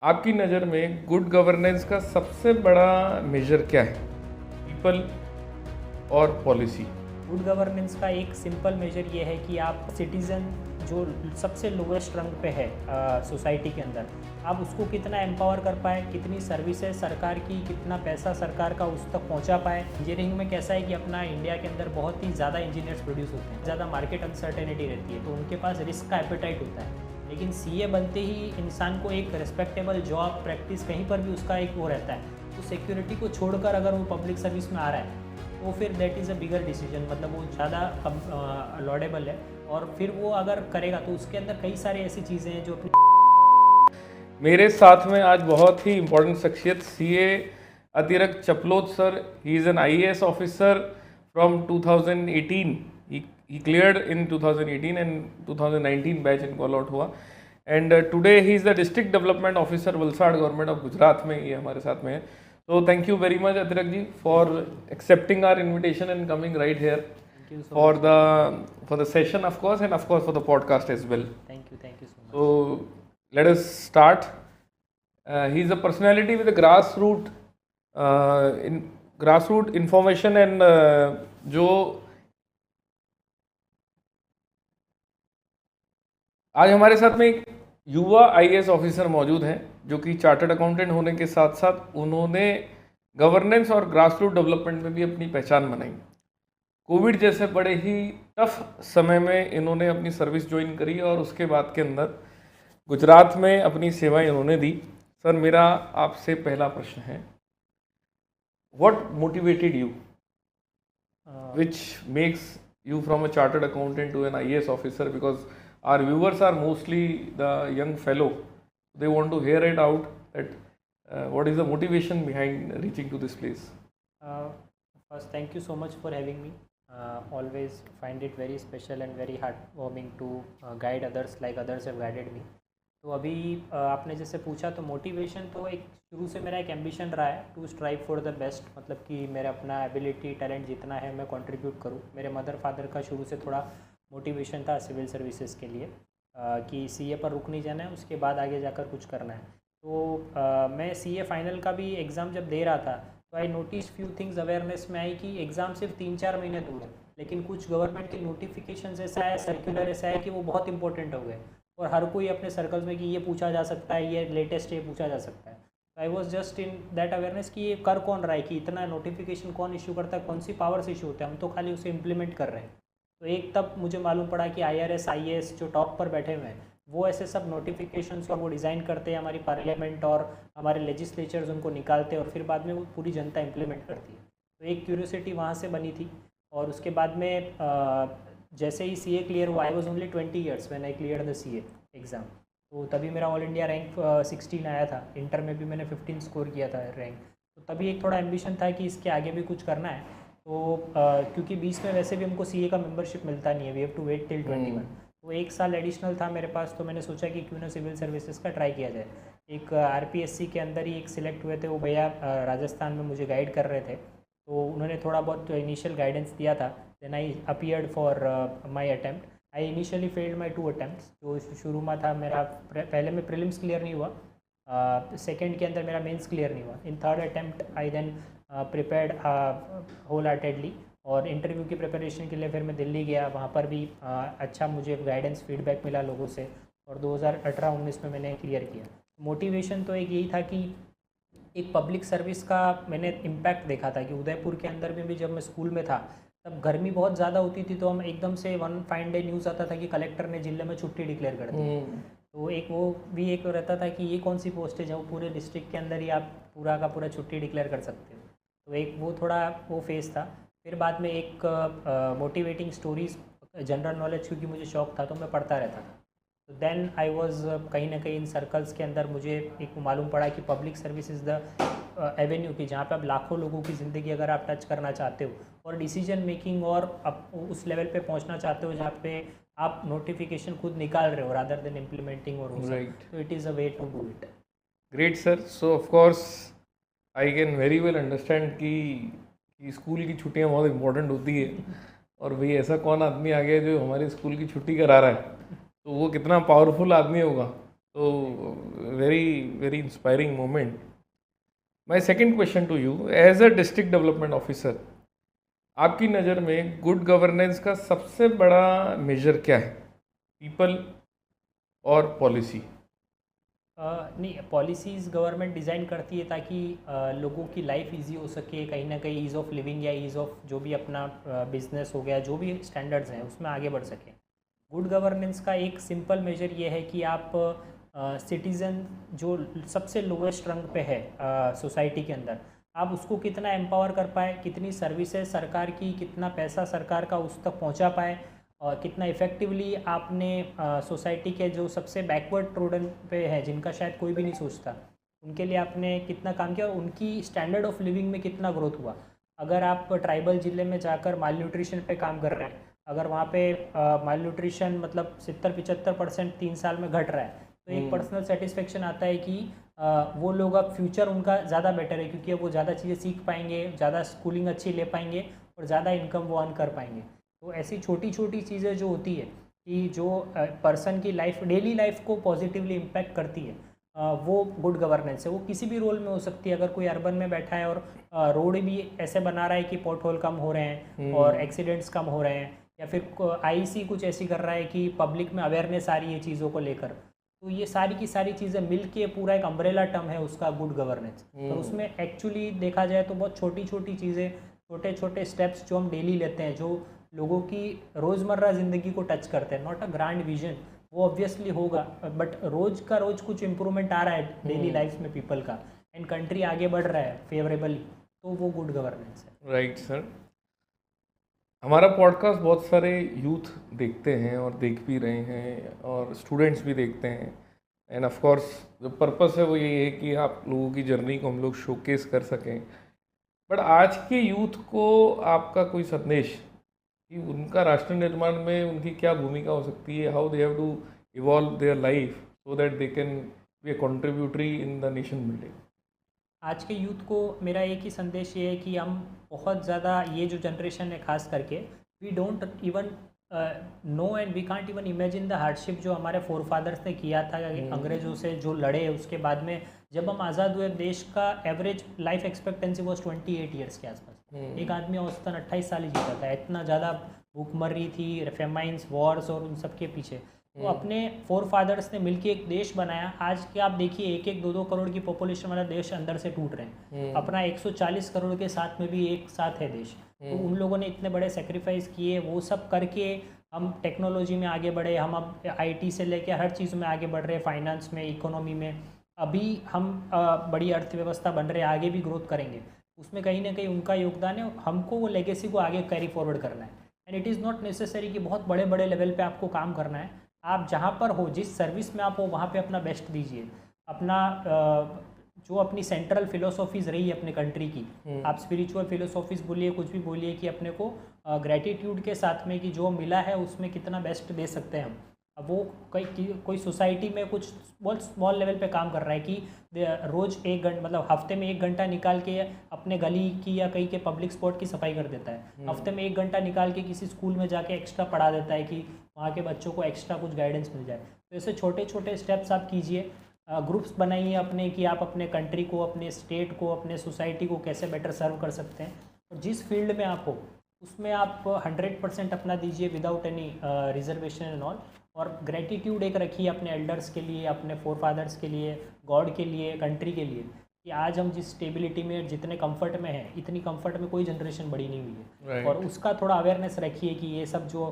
आपकी नज़र में गुड गवर्नेंस का सबसे बड़ा मेजर क्या है, पीपल और पॉलिसी? गुड गवर्नेंस का एक सिंपल मेजर ये है कि आप सिटीज़न जो सबसे लोएस्ट रंग पे है सोसाइटी के अंदर, आप उसको कितना एम्पावर कर पाए, कितनी सर्विसेज सरकार की, कितना पैसा सरकार का उस तक पहुंचा पाए। इंजीनियरिंग में कैसा है कि अपना इंडिया के अंदर बहुत ही ज़्यादा इंजीनियर्स प्रोड्यूस होते हैं, ज़्यादा मार्केट अनसर्टेनिटी रहती है, तो उनके पास रिस्क का एपेटाइट होता है। लेकिन सीए बनते ही इंसान को एक रिस्पेक्टेबल जॉब प्रैक्टिस कहीं पर भी उसका एक वो रहता है, तो सिक्योरिटी को छोड़कर अगर वो पब्लिक सर्विस में आ रहा है तो फिर that is a bigger decision, मतलब वो ज़्यादा लॉडेबल है। और फिर वो अगर करेगा तो उसके अंदर कई सारी ऐसी चीज़ें हैं जो मेरे साथ में आज बहुत ही इम्पोर्टेंट शख्सियत CA Atirak Chaplot sir. He is an IAS officer from 2018। He cleared in 2018 and 2019 batch इनको अलॉट हुआ। And today he is the district development officer Valsad government of Gujarat में, ये हमारे साथ में है। So thank you very much Atiraq ji for accepting our invitation and coming right here for the session, of course, and of course for the podcast as well. Thank you so much. So let us start. He is a personality with a grassroot information and जो आज हमारे साथ में एक युवा IAS officer मौजूद हैं जो कि चार्टर्ड अकाउंटेंट होने के साथ साथ उन्होंने गवर्नेंस और ग्रासरूट डेवलपमेंट में भी अपनी पहचान बनाई। कोविड जैसे बड़े ही टफ समय में इन्होंने अपनी सर्विस ज्वाइन करी और उसके बाद के अंदर गुजरात में अपनी सेवाएं इन्होंने दी। सर, मेरा आपसे पहला प्रश्न है, what motivated you, which makes you from a chartered accountant to an IAS officer? Because our viewers are mostly the young fellow. They want to hear it out that what is the motivation behind reaching to this place? First, thank you so much for having me. Always find it very special and very heartwarming to guide others like others have guided me. तो अभी आपने जैसे पूछा तो motivation तो एक शुरू से मेरा एक एम्बिशन रहा है to strive for the best, मतलब कि मेरा अपना एबिलिटी टैलेंट जितना है मैं कंट्रीब्यूट करूं। मेरे मदर फादर का शुरू से थोड़ा मोटिवेशन था सिविल सर्विसेज के लिए कि सीए पर रुक नहीं जाना है, उसके बाद आगे जाकर कुछ करना है। तो मैं सीए फाइनल का भी एग्ज़ाम जब दे रहा था तो I notice few things awareness में आई कि एग्ज़ाम सिर्फ 3-4 महीने दूर है, लेकिन कुछ गवर्नमेंट के नोटिफिकेशन ऐसा है, सर्कुलर ऐसा है कि वो बहुत इंपॉर्टेंट हो गए और हर कोई अपने सर्कल्स में कि ये पूछा जा सकता है, ये लेटेस्ट ये पूछा जा सकता है। I was just in that awareness कि ये कर कौन रहा है, कि इतना नोटिफिकेशन कौन इशू करता है, कौन सी पावर्स इशू होते हैं, हम तो खाली उसे इम्प्लीमेंट कर रहे हैं। तो एक तब मुझे मालूम पड़ा कि IRS IAS जो टॉप पर बैठे हुए हैं वो ऐसे सब नोटिफिकेशंस और वो डिज़ाइन करते हैं, हमारी पार्लियामेंट और हमारे लेजिस्लेचर्स उनको निकालते हैं और फिर बाद में वो पूरी जनता इम्प्लीमेंट करती है। तो एक क्यूरियोसिटी वहाँ से बनी थी। और उसके बाद में जैसे ही CA क्लियर हुआ, I was only 20 years when I clear the CA exam, तो तभी मेरा ऑल इंडिया रैंक 16 आया था। इंटर में भी मैंने 15 स्कोर किया था रैंक, तो तभी एक थोड़ा एम्बिशन था कि इसके आगे भी कुछ करना है। तो क्योंकि 20 में वैसे भी हमको CA का मेंबरशिप मिलता नहीं है, we have to wait till 21, तो एक साल एडिशनल था मेरे पास, तो मैंने सोचा कि क्यों ना सिविल सर्विसेज का ट्राई किया जाए। एक RPSC के अंदर ही एक सिलेक्ट हुए थे, वो भैया राजस्थान में मुझे गाइड कर रहे थे, तो उन्होंने थोड़ा बहुत इनिशियल गाइडेंस दिया था। Then I appeared for my attempt. I initially failed my 2 attempts। जो शुरू में था मेरा पहले में प्रीलिम्स क्लियर नहीं हुआ, सेकेंड के अंदर मेरा मेंस क्लियर नहीं हुआ। In third attempt I then prepared whole heartedly और इंटरव्यू की प्रिपरेशन के लिए फिर मैं दिल्ली गया, वहाँ पर भी अच्छा मुझे गाइडेंस फीडबैक मिला लोगों से और 2018-19 में मैंने क्लियर किया। मोटिवेशन तो एक यही था कि एक पब्लिक सर्विस का मैंने इम्पैक्ट देखा था कि उदयपुर के अंदर में भी जब मैं स्कूल में था तब गर्मी बहुत ज़्यादा होती थी, तो हम एकदम से वन फाइन डे न्यूज़ आता था कि कलेक्टर ने जिले में छुट्टी डिक्लेयर कर दी। तो एक वो भी एक रहता था कि ये कौन सी पोस्ट है जब पूरे डिस्ट्रिक्ट के अंदर ही आप पूरा का पूरा छुट्टी डिक्लेयर कर सकते हो। तो एक वो थोड़ा वो फेज़ था। फिर बाद में एक मोटिवेटिंग स्टोरीज़, जनरल नॉलेज क्योंकि मुझे शौक था तो मैं पढ़ता रहता था। तो देन आई वॉज कहीं ना कहीं इन सर्कल्स के अंदर मुझे एक मालूम पड़ा कि public service is the Avenue की जहाँ पे आप लाखों लोगों की ज़िंदगी अगर आप टच करना चाहते हो और डिसीजन मेकिंग और आप उस लेवल पे पहुँचना चाहते हो जहाँ पे आप नोटिफिकेशन खुद निकाल रहे हो रादर देन इम्प्लीमेंटिंग और तो it is a way to do it. Great sir. So of course I can very well understand कि स्कूल की छुट्टियाँ बहुत इंपॉर्टेंट होती है और भाई ऐसा कौन आदमी आ गया जो हमारे स्कूल की छुट्टी करा रहा है, तो वो कितना पावरफुल आदमी होगा। तो very inspiring moment. My second question to you, as a district development officer, आपकी नज़र में गुड गवर्नेंस का सबसे बड़ा मेजर क्या है, पीपल और पॉलिसी? नहीं, पॉलिसीज़ गवर्नमेंट डिज़ाइन करती है ताकि लोगों की लाइफ इजी हो सके, कहीं ना कहीं ईज़ ऑफ लिविंग या ईज़ ऑफ जो भी अपना बिजनेस हो गया, जो भी स्टैंडर्ड्स हैं उसमें आगे बढ़ सकें। गुड गवर्नेंस का एक सिंपल मेजर ये है कि आप सिटीज़न जो सबसे लोएस्ट रंग पे है सोसाइटी के अंदर, आप उसको कितना एम्पावर कर पाए, कितनी सर्विसेज सरकार की, कितना पैसा सरकार का उस तक पहुंचा पाए, और कितना इफ़ेक्टिवली आपने सोसाइटी के जो सबसे बैकवर्ड ट्रोडन पे है, जिनका शायद कोई भी नहीं सोचता, उनके लिए आपने कितना काम किया और उनकी स्टैंडर्ड ऑफ लिविंग में कितना ग्रोथ हुआ। अगर आप ट्राइबल ज़िले में जाकर माल न्यूट्रिशन पे काम कर रहे हैं, अगर वहाँ पे माल न्यूट्रिशन मतलब 70-75% 3 साल में घट रहा है, तो एक पर्सनल सेटिस्फेक्शन आता है कि वो लोग अब फ्यूचर उनका ज़्यादा बेटर है, क्योंकि वो ज़्यादा चीज़ें सीख पाएंगे, ज़्यादा स्कूलिंग अच्छी ले पाएंगे और ज़्यादा इनकम वो अर्न कर पाएंगे। तो ऐसी छोटी छोटी चीज़ें जो होती है कि जो पर्सन की लाइफ, डेली लाइफ को पॉजिटिवली इम्पैक्ट करती है, वो गुड गवर्नेंस है। वो किसी भी रोल में हो सकती है। अगर कोई अर्बन में बैठा है और रोड भी ऐसे बना रहा है कि पोर्ट होल कम हो रहे हैं और एक्सीडेंट्स कम हो रहे हैं, या फिर आईसी कुछ ऐसी कर रहा है कि पब्लिक में अवेयरनेस आ रही है चीज़ों को लेकर, तो ये सारी की सारी चीज़ें मिल के पूरा एक अम्ब्रेला टर्म है उसका गुड गवर्नेंस। और उसमें एक्चुअली देखा जाए तो बहुत छोटी छोटी चीज़ें, छोटे छोटे स्टेप्स जो हम डेली लेते हैं, जो लोगों की रोज़मर्रा ज़िंदगी को टच करते हैं, नॉट अ ग्रैंड विजन, वो ऑब्वियसली होगा, बट रोज़ का रोज़ कुछ इम्प्रूवमेंट आ रहा है डेली लाइफ में पीपल का, एंड कंट्री आगे बढ़ रहा है फेवरेबली, तो वो गुड गवर्नेंस है। Right sir. हमारा पॉडकास्ट बहुत सारे यूथ देखते हैं और देख भी रहे हैं, और स्टूडेंट्स भी देखते हैं, एंड ऑफ कोर्स जो पर्पस है वो ये है कि आप लोगों की जर्नी को हम लोग शोकेस कर सकें। बट आज के यूथ को आपका कोई संदेश कि उनका राष्ट्र निर्माण में उनकी क्या भूमिका हो सकती है, how they have to evolve their life so that they can be a contributory in the nation building? आज के यूथ को मेरा एक ही संदेश ये है कि हम बहुत ज़्यादा, ये जो जनरेशन है खास करके, we don't even know and we can't even imagine the hardship जो हमारे फोर फादर्स ने किया था, अंग्रेज़ों से जो लड़े। उसके बाद में जब हम आज़ाद हुए, देश का average life expectancy was 28 years के आसपास। एक आदमी औसतन 28 साल ही जीता था। इतना ज़्यादा भूखमरी थी, फेमाइंस, वॉर्स और उन सब के पीछे, तो अपने फोर फादर्स ने मिलकर एक देश बनाया। आज के आप देखिए 1-1, 2-2 करोड़ की पॉपुलेशन वाला देश अंदर से टूट रहे हैं। अपना 140 करोड़ के साथ में भी एक साथ है देश। तो उन लोगों ने इतने बड़े सेक्रीफाइस किए, वो सब करके हम टेक्नोलॉजी में आगे बढ़े। हम अब आईटी से लेके हर चीज़ में आगे बढ़ रहे हैं, फाइनेंस में, इकोनॉमी में। अभी हम बड़ी अर्थव्यवस्था बन रहे हैं, आगे भी ग्रोथ करेंगे। उसमें कहीं ना कहीं उनका योगदान है। हमको वो लेगेसी को आगे कैरी फॉरवर्ड करना है। And it is not necessary कि बहुत बड़े बड़े लेवल पे आपको काम करना है। आप जहाँ पर हो, जिस सर्विस में आप हो, वहाँ पे अपना बेस्ट दीजिए। अपना जो अपनी सेंट्रल फिलोसॉफीज़ रही है अपने कंट्री की, आप स्पिरिचुअल फिलोसॉफीज़ बोलिए, कुछ भी बोलिए, कि अपने को ग्रेटिट्यूड के साथ में कि जो मिला है उसमें कितना बेस्ट दे सकते हैं हम। अब वो कोई सोसाइटी में कुछ बहुत स्मॉल लेवल पे काम कर रहा है कि रोज़ 1 घंटा, मतलब हफ्ते में 1 घंटा निकाल के अपने गली की या कहीं के पब्लिक स्पॉट की सफाई कर देता है। हफ्ते में 1 घंटा निकाल के किसी स्कूल में जाके एक्स्ट्रा पढ़ा देता है कि वहाँ के बच्चों को एक्स्ट्रा कुछ गाइडेंस मिल जाए। तो ऐसे छोटे छोटे स्टेप्स आप कीजिए। ग्रुप्स बनाइए अपने, कि आप अपने कंट्री को, अपने स्टेट को, अपने सोसाइटी को कैसे बेटर सर्व कर सकते हैं। और जिस फील्ड में आप हो उसमें आप 100% अपना दीजिए without any reservation and all. और ग्रेटिट्यूड एक रखिए अपने एल्डर्स के लिए, अपने फोर फादर्स के लिए, गॉड के लिए, कंट्री के लिए, कि आज हम जिस स्टेबिलिटी में, जितने कंफर्ट में हैं, इतनी कंफर्ट में कोई जनरेशन बड़ी नहीं हुई है। और उसका थोड़ा अवेयरनेस रखिए कि ये सब जो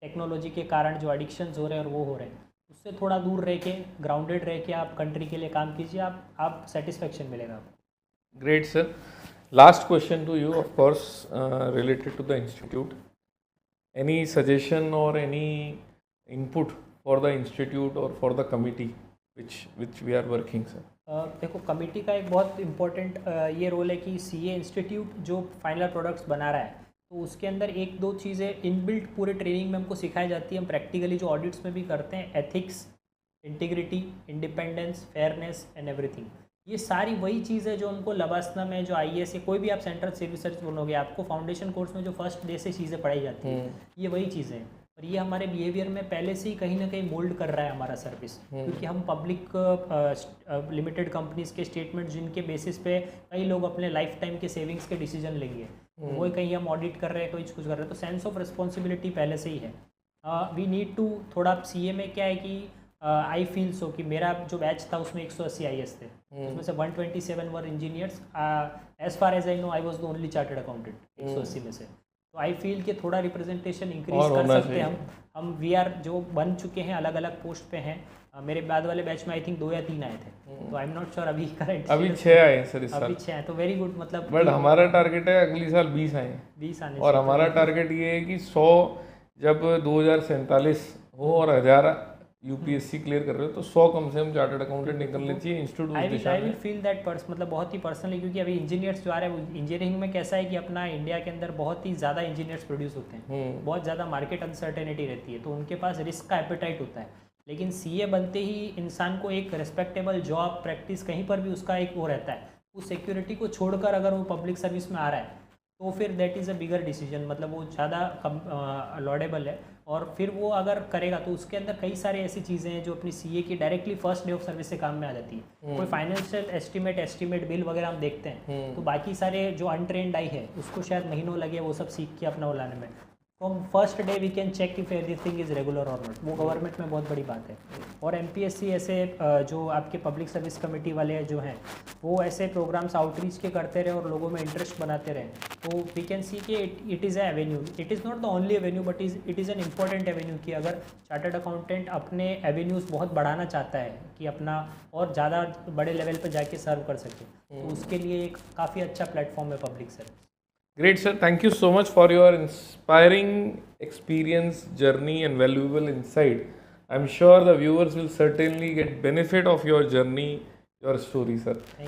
टेक्नोलॉजी के कारण जो एडिक्शंस हो रहे हैं और वो हो रहे हैं, उससे थोड़ा दूर रह के, ग्राउंडेड रह के आप कंट्री के लिए काम कीजिए। आप सेटिस्फेक्शन मिलेगा आपको। Great sir. Last question to you, of course related to the institute. Any suggestion और any input for the institute or for the committee which we are working, sir? देखो, कमिटी का एक बहुत इम्पोर्टेंट ये role है कि CA institute जो final products बना रहा है, तो उसके अंदर 1-2 चीज़ें इनबिल्ट पूरे ट्रेनिंग में हमको सिखाई जाती है। हम प्रैक्टिकली जो ऑडिट्स में भी करते हैं, ethics, integrity, independence, fairness and everything. ये सारी वही चीज़ है जो हमको लबासना में, जो आईएएस या कोई भी आप सेंट्रल सिविल सर्विस बनोगे, आपको फाउंडेशन कोर्स में जो फर्स्ट डे से चीज़ें पढ़ाई जाती हैं, ये वही चीज़ें हैं। और ये हमारे बिहेवियर में पहले से ही कहीं ना कहीं मोल्ड कर रहा है हमारा सर्विस, क्योंकि हम पब्लिक लिमिटेड कंपनीज के स्टेटमेंट जिनके बेसिस पे कई लोग अपने लाइफ टाइम के सेविंग्स के डिसीजन लेंगे, वो कहीं हम ऑडिट कर रहे हैं, कोई कुछ कर रहे हैं, तो सेंस ऑफ रिस्पॉन्सिबिलिटी पहले से ही है। वी नीड टू थोड़ा सीए में क्या है कि आई फील सो कि मेरा जो बैच था उसमें 180 आईएएस थे, उसमें से 127 were engineers. As far as I know I was the only chartered accountant 180 में से। तो आई फील कि थोड़ा रिप्रेजेंटेशन इंक्रीज कर सकते हैं हम वी आर जो बन चुके हैं, अलग अलग पोस्ट पे हैं। मेरे बाद वाले बैच में आई थिंक 2 या 3 आए थे, तो आई एम नॉट श्योर अभी करंट अभी 6 आए सर इस साल। अभी 6 आए, तो वेरी गुड। मतलब बट हमारा टारगेट है अगली साल 20 आए, 20 आने और हमारा टारगेट ये है कि 100 जब 2047 हो और 1000 यूपीएससी क्लियर कर रहे हो तो 100 कम से कम चार्टर्ड अकाउंटेंट निकलने चाहिए institute. I will feel that मतलब बहुत ही पर्सनली, क्योंकि अभी इंजीनियर्स जो आ रहे हैं, इंजीनियरिंग में कैसा है कि अपना इंडिया के अंदर बहुत ही ज़्यादा इंजीनियर्स प्रोड्यूस होते हैं, बहुत ज़्यादा मार्केट अनसर्टेनिटी रहती है, तो उनके पास रिस्क का एपेटाइट होता है। लेकिन सीए बनते ही इंसान को एक रिस्पेक्टेबल जॉब प्रैक्टिस कहीं पर भी उसका एक वो रहता है, उस सिक्योरिटी को छोड़कर अगर वो पब्लिक सर्विस में आ रहा है तो फिर that is a bigger decision, मतलब वो ज़्यादा लॉडेबल है। और फिर वो अगर करेगा तो उसके अंदर कई सारी ऐसी चीज़ें हैं जो अपनी सीए की directly first day of service से काम में आ जाती है। कोई फाइनेंशियल एस्टीमेट बिल वगैरह हम देखते हैं, तो बाकी सारे जो अनट्रेंड आई है उसको शायद महीनों लगे वो सब सीख के अपना वो लाने में। From first day we can check if everything is regular और नॉट, वो गवर्नमेंट में बहुत बड़ी बात है। और एमपीएससी ऐसे जो आपके पब्लिक सर्विस कमेटी वाले जो हैं वो ऐसे प्रोग्राम्स आउटरीच के करते रहे और लोगों में इंटरेस्ट बनाते रहे, तो वी कैन सी कि it is a Avenue, it is not the only Avenue but it is an important Avenue. कि अगर चार्टर्ड अकाउंटेंट अपने एवेन्यूज़ बहुत बढ़ाना चाहता है कि अपना और ज़्यादा बड़े लेवल पर जाके सर्व कर सके, तो उसके लिए एक काफ़ी अच्छा प्लेटफॉर्म है public service. Great, sir. Thank you so much for your inspiring experience, journey, and valuable insight. I'm sure the viewers will certainly get benefit of your journey, your story, sir.